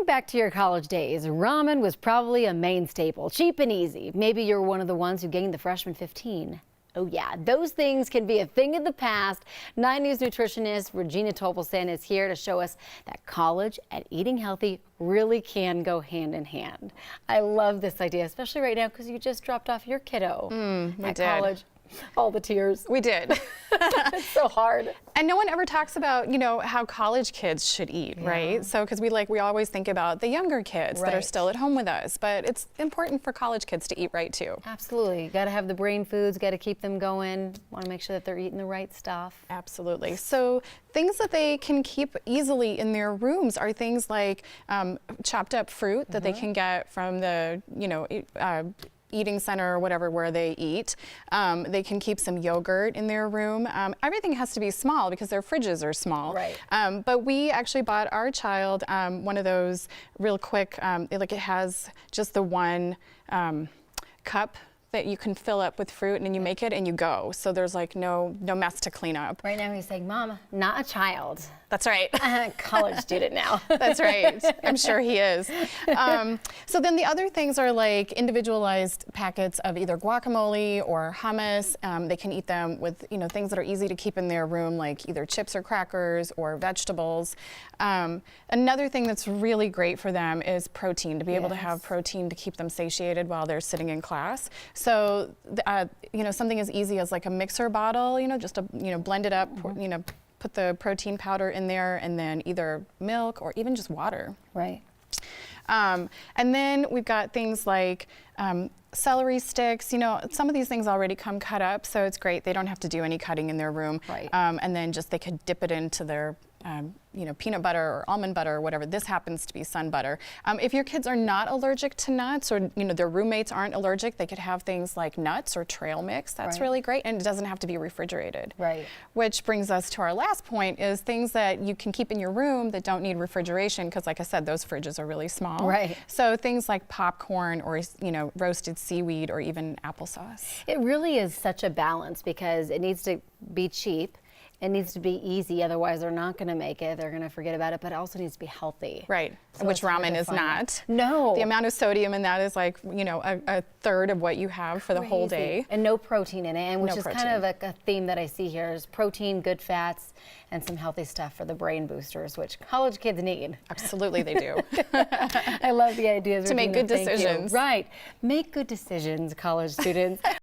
back to your college days, ramen was probably a main staple, cheap and easy. Maybe you're one of the ones who gained the freshman 15. Oh yeah, those things can be a thing of the past. 9 News nutritionist Regina Topolsan is here to show us that college and eating healthy really can go hand in hand. I love this idea, especially right now because you just dropped off your kiddo at college. All the tears. We did. It's so hard. And no one ever talks about, how college kids should eat, right? So, because we always think about the younger kids that are still at home with us, but it's important for college kids to eat right too. Absolutely. You got to have the brain foods, got to keep them going. Want to make sure that they're eating the right stuff. Absolutely. So things that they can keep easily in their rooms are things like chopped up fruit that they can get from the, eating center or whatever where they eat. They can keep some yogurt in their room. Everything has to be small because their fridges are small. Right. But we actually bought our child one of those real quick, it has just the one cup that you can fill up with fruit, and then you make it and you go. So there's like no mess to clean up. Right now he's saying, Mom, not a child. That's right. College student now. That's right. I'm sure he is. So then the other things are like individualized packets of either guacamole or hummus. They can eat them with things that are easy to keep in their room, like either chips or crackers or vegetables. Another thing that's really great for them is protein, to be able to have protein to keep them satiated while they're sitting in class. So something as easy as like a mixer bottle, just to blend it up, put the protein powder in there, and then either milk or even just water. Right. And then we've got things like celery sticks. Some of these things already come cut up, so it's great. They don't have to do any cutting in their room. Right. And then just they could dip it into their peanut butter or almond butter or whatever. This happens to be sun butter. If your kids are not allergic to nuts, or their roommates aren't allergic, they could have things like nuts or trail mix. That's really great, and it doesn't have to be refrigerated. Right. Which brings us to our last point, is things that you can keep in your room that don't need refrigeration, because like I said, those fridges are really small. Right. So things like popcorn or roasted seaweed or even applesauce. It really is such a balance because it needs to be cheap. It needs to be easy, otherwise they're not going to make it. They're going to forget about it, but it also needs to be healthy. Right, So which it's hard ramen to is find not. No. The amount of sodium in that is like, a third of what you have for the whole day. And no protein in it, and which No is protein. kind of a theme that I see here is protein, good fats, and some healthy stuff for the brain boosters, which college kids need. Absolutely they do. I love the ideas. To make Regina. good Thank you. decisions. Right. Make good decisions, college students.